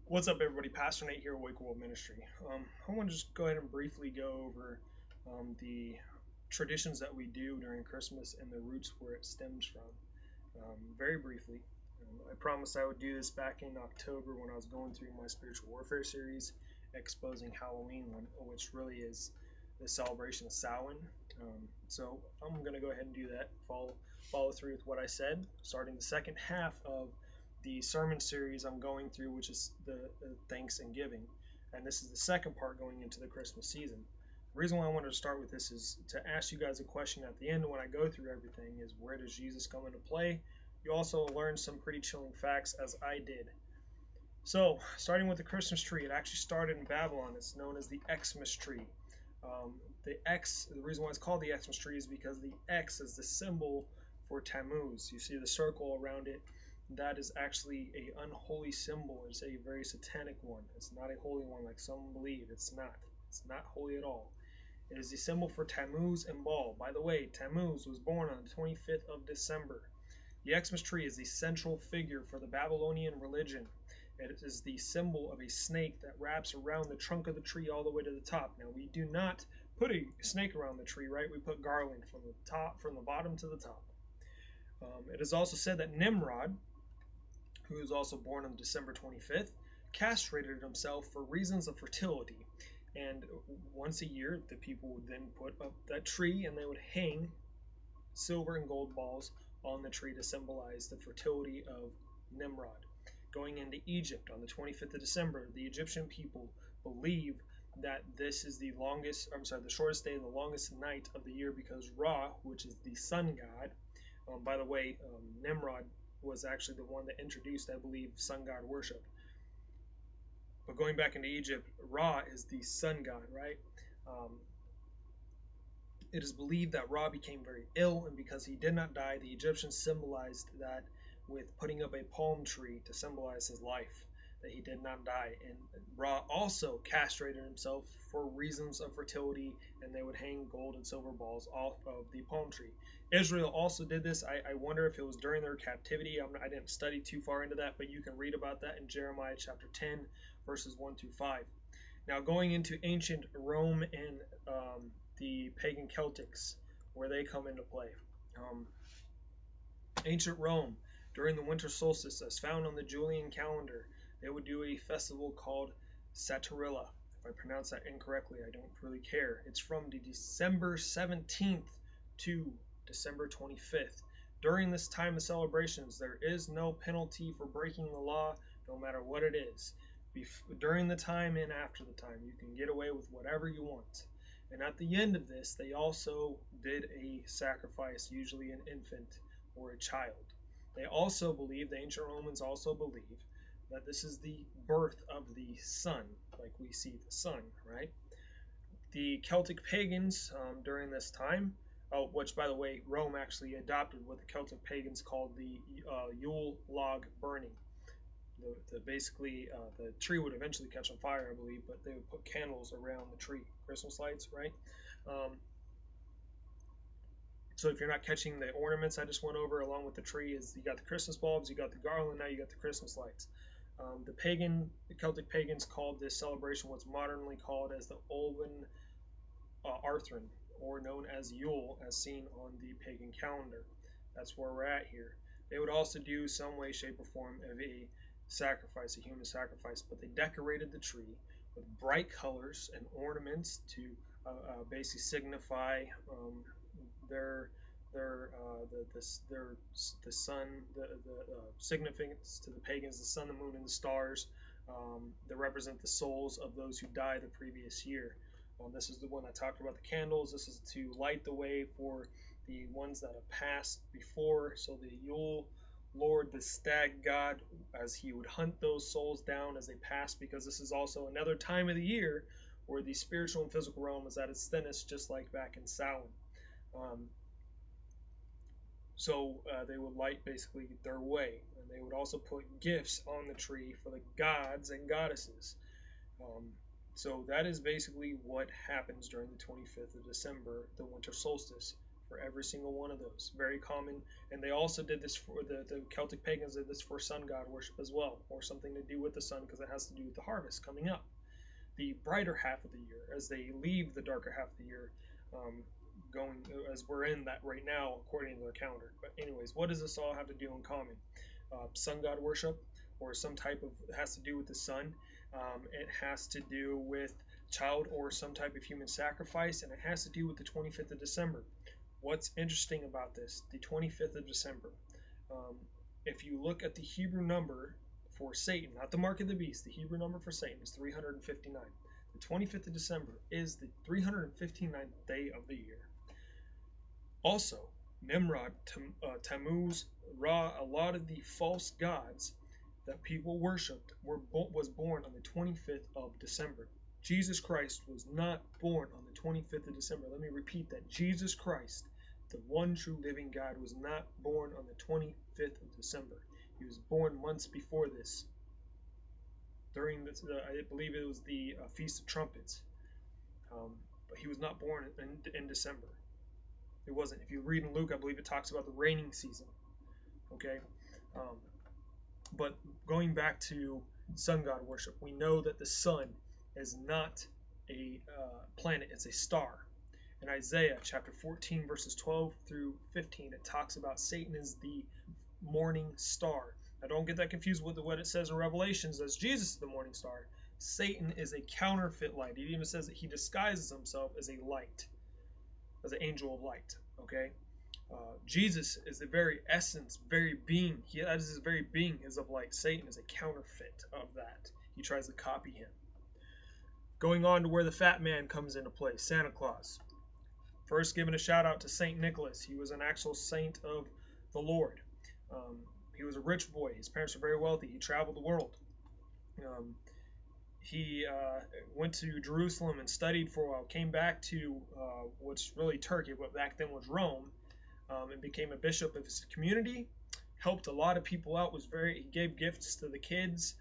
What's up, everybody? Pastor Nate here, Wake World Ministry. I want to just go ahead and briefly go over the traditions that we do during Christmas and the roots where it stems from. Very briefly, I promised I would do this back in October when I was going through my spiritual warfare series, exposing Halloween, which really is the celebration of Samhain. So I'm going to go ahead and do that. Follow through with what I said, starting the second half of the sermon series I'm going through, which is the thanks and giving, and this is the second part going into the Christmas season. The reason why I wanted to start with this is to ask you guys a question at the end when I go through everything: is where does Jesus come into play? You also learn some pretty chilling facts, as I did. So, starting with the Christmas tree, it actually started in Babylon. It's known as the Xmas tree. The reason why it's called the Xmas tree is because the X is the symbol for Tammuz. You see the circle around it. That is actually a unholy symbol. It's a very satanic one. It's not a holy one like some believe. It's not. It's not holy at all. It is the symbol for Tammuz and Baal. By the way, Tammuz was born on the 25th of December. The Xmas tree is the central figure for the Babylonian religion. It is the symbol of a snake that wraps around the trunk of the tree all the way to the top. Now, we do not put a snake around the tree, right? We put garland from the bottom to the top. It is also said that Nimrod, who was also born on December 25th, castrated himself for reasons of fertility. And once a year, the people would then put up that tree and they would hang silver and gold balls on the tree to symbolize the fertility of Nimrod. Going into Egypt on the 25th of December, the Egyptian people believe that this is the shortest day and the longest night of the year because Ra, which is the sun god, by the way, Nimrod was actually the one that introduced, I believe, sun god worship. But going back into Egypt, Ra is the sun god, right? Um, it is believed that Ra became very ill, and because he did not die, the Egyptians symbolized that with putting up a palm tree to symbolize his life, that he did not die. And Ra also castrated himself for reasons of fertility, and they would hang gold and silver balls off of the palm tree. Israel also did this. I wonder if it was during their captivity. I didn't study too far into that, but you can read about that in Jeremiah chapter 10, verses 1 through 5. Now, going into ancient Rome and the pagan Celtics, where they come into play. Um, Ancient Rome, during the winter solstice, as found on the Julian calendar, they would do a festival called Saturilla. If I pronounce that incorrectly, I don't really care. It's from December 17th to December 25th. During this time of celebrations, there is no penalty for breaking the law, no matter what it is. During the time and after the time, you can get away with whatever you want. And at the end of this, they also did a sacrifice, usually an infant or a child. The ancient Romans also believe that this is the birth of the sun, like we see the sun, right? The Celtic pagans during this time, which by the way, Rome actually adopted what the Celtic pagans called the Yule log burning. Basically, the tree would eventually catch on fire, I believe, but they would put candles around the tree, Christmas lights, right? Um, So if you're not catching the ornaments I just went over along with the tree, is you got the Christmas bulbs, you got the garland, now you got the Christmas lights. The Celtic pagans called this celebration what's modernly called as the Olwen Arthur, or known as Yule, as seen on the pagan calendar. That's where we're at here. They would also do some way, shape, or form of a sacrifice, a human sacrifice, but they decorated the tree with bright colors and ornaments to basically signify their the sun, the significance to the pagans, the sun, the moon, and the stars that represent the souls of those who died the previous year. This is the one that talked about the candles. This is to light the way for the ones that have passed before. So the Yule Lord, the stag god, as he would hunt those souls down as they pass, because this is also another time of the year where the spiritual and physical realm is at its thinnest, just like back in Samhain. Um, they would light basically their way, and they would also put gifts on the tree for the gods and goddesses. Um, so that is basically what happens during the 25th of December, the winter solstice. for every single one of those. Very common. And they also did this for the Celtic pagans did this for sun god worship as well, or something to do with the sun because it has to do with the harvest coming up. The brighter half of the year, as they leave the darker half of the year, going as we're in that right now according to their calendar. But anyways, what does this all have to do in common? Sun god worship, or some type of, it has to do with the sun. It has to do with child or some type of human sacrifice, and it has to do with the 25th of December. What's interesting about this, the 25th of December, if you look at the Hebrew number for Satan, not the mark of the beast, the Hebrew number for Satan is 359. The 25th of December is the 359th day of the year. Also, Nimrod, Tammuz, Ra, a lot of the false gods that people worshipped was born on the 25th of December. Jesus Christ was not born on the 25th of December. Let me repeat that. Jesus Christ, the one true living God, was not born on the 25th of December. He was born months before this, during I believe it was the Feast of Trumpets. But he was not born in December. It wasn't. If you read in Luke, I believe it talks about the raining season. Okay? But going back to sun god worship, we know that the sun is not a planet, it's a star. In Isaiah chapter 14, verses 12 through 15, it talks about Satan as the morning star. Now don't get that confused with what it says in Revelations as Jesus is the morning star. Satan is a counterfeit light. It even says that he disguises himself as a light, as an angel of light. Okay? Jesus is the very essence, very being. That is his very being is of light. Satan is a counterfeit of that. He tries to copy him. Going on to where the fat man comes into play, Santa Claus. First, giving a shout out to Saint Nicholas. He was an actual saint of the Lord. He was a rich boy. His parents were very wealthy. He traveled the world. He went to Jerusalem and studied for a while. Came back to what's really Turkey, what back then was Rome, and became a bishop of his community. Helped a lot of people out. He gave gifts to the kids.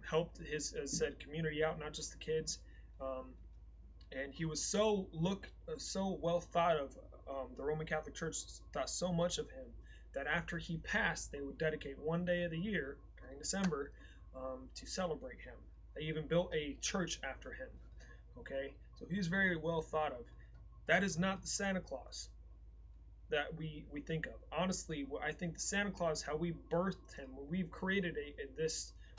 Helped his, as said, community out, not just the kids. And he was so well thought of. The Roman Catholic Church thought so much of him that after he passed, they would dedicate one day of the year during December to celebrate him. They even built a church after him. Okay, so he's very well thought of. That is not the Santa Claus that we think of. Honestly, I think the Santa Claus, how we birthed him, we've created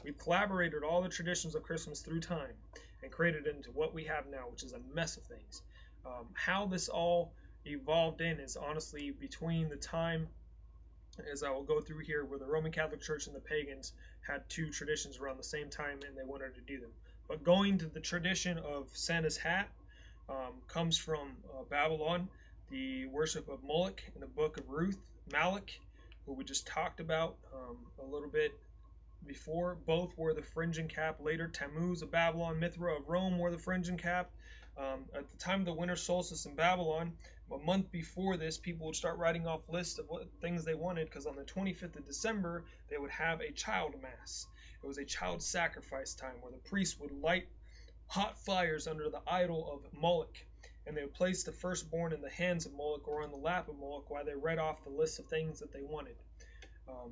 we've collaborated all the traditions of Christmas through time and created it into what we have now, which is a mess of things. How this all evolved in is honestly between the time, as I will go through here, where the Roman Catholic Church and the pagans had two traditions around the same time and they wanted to do them. But going to the tradition of Santa's hat comes from Babylon, the worship of Moloch in the book of Ruth, Malach, who we just talked about a little bit before. Both wore the fringing cap. Later, Tammuz of Babylon, Mithra of Rome wore the fringing cap. At the time of the winter solstice in Babylon, a month before this, people would start writing off lists of what things they wanted, because on the 25th of December, they would have a child mass. It was a child sacrifice time where the priest would light hot fires under the idol of Moloch, and they would place the firstborn in the hands of Moloch or on the lap of Moloch while they read off the list of things that they wanted.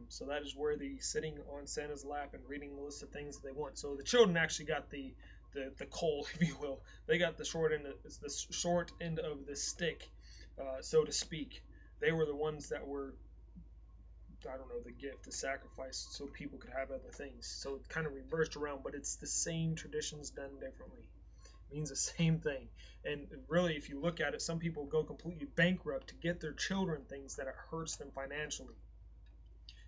So that is where the sitting on Santa's lap and reading the list of things that they want. So the children actually got the coal, if you will. They got the short end of the stick, so to speak. They were the ones that were, the gift, the sacrifice, so people could have other things. So it kind of reversed around, but it's the same traditions done differently. It means the same thing. And really, if you look at it, some people go completely bankrupt to get their children things that it hurts them financially.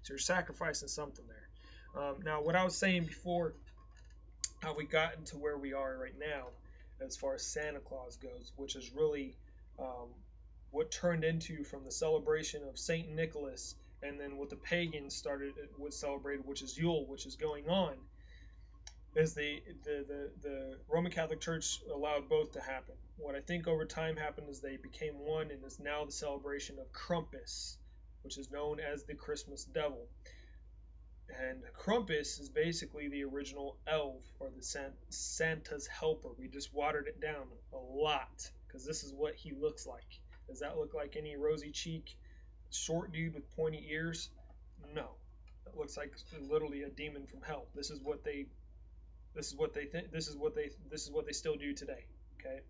So you're sacrificing something there. Now, what I was saying before, how we got into where we are right now as far as Santa Claus goes, which is really what turned into from the celebration of Saint Nicholas, and then what the pagans celebrated, which is Yule, which is going on, is the Roman Catholic Church allowed both to happen. What I think over time happened is they became one, and is now the celebration of Krampus, which is known as the Christmas devil. And Krampus is basically the original elf, or the Santa's helper. We just watered it down a lot, because this is what he looks like. Does that look like any rosy cheek, short dude with pointy ears? No. It looks like literally a demon from hell. This is what they think. This is what they still do today. Okay.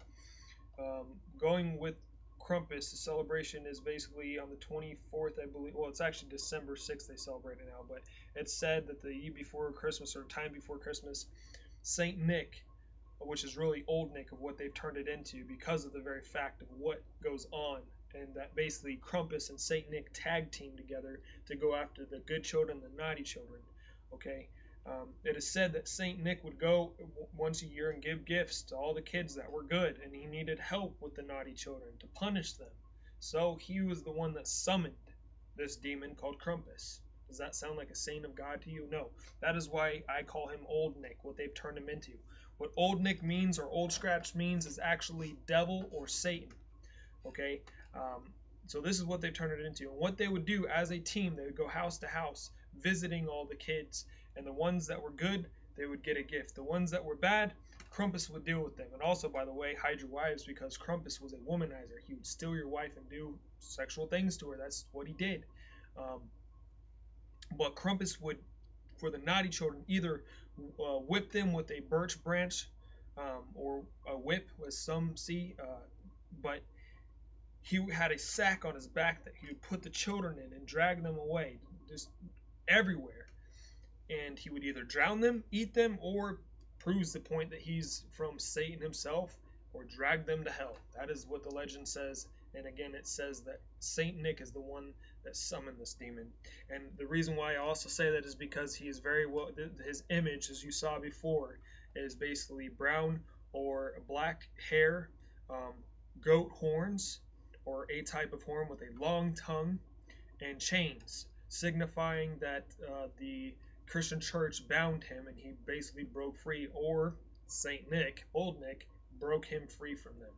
Going with Krampus, the celebration is basically on the 24th, I believe. Well, it's actually December 6th they celebrate it now, but it's said that the eve before Christmas or time before Christmas, Saint Nick, which is really Old Nick of what they've turned it into because of the very fact of what goes on, and that basically Krampus and Saint Nick tag team together to go after the good children, the naughty children. Okay, it is said that Saint Nick would go once a year and give gifts to all the kids that were good, and he needed help with the naughty children to punish them. So he was the one that summoned this demon called Krampus. Does that sound like a saint of God to you? No. That is why I call him Old Nick, what they've turned him into. What Old Nick means or Old Scratch means is actually devil or Satan. Okay? So this is what they turned it into. And what they would do as a team, they would go house to house, visiting all the kids. And the ones that were good, they would get a gift. The ones that were bad, Krampus would deal with them. And also, by the way, hide your wives, because Krampus was a womanizer. He would steal your wife and do sexual things to her. That's what he did. But Krampus would, for the naughty children, either whip them with a birch branch or a whip, as some see, but he had a sack on his back that he would put the children in and drag them away, just everywhere. And he would either drown them, eat them, or proves the point that he's from Satan himself, or drag them to hell. That is what the legend says. And again, it says that Saint Nick is the one that summoned this demon. And the reason why I also say that is because he is very well, his image, as you saw before, is basically brown or black hair, goat horns, or a type of horn with a long tongue, and chains, signifying that the Christian church bound him and he basically broke free, or Saint Nick, Old Nick, broke him free from them.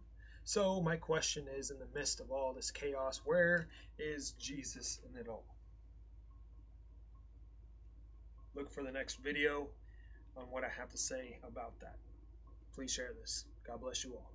So my question is, in the midst of all this chaos, where is Jesus in it all? Look for the next video on what I have to say about that. Please share this. God bless you all.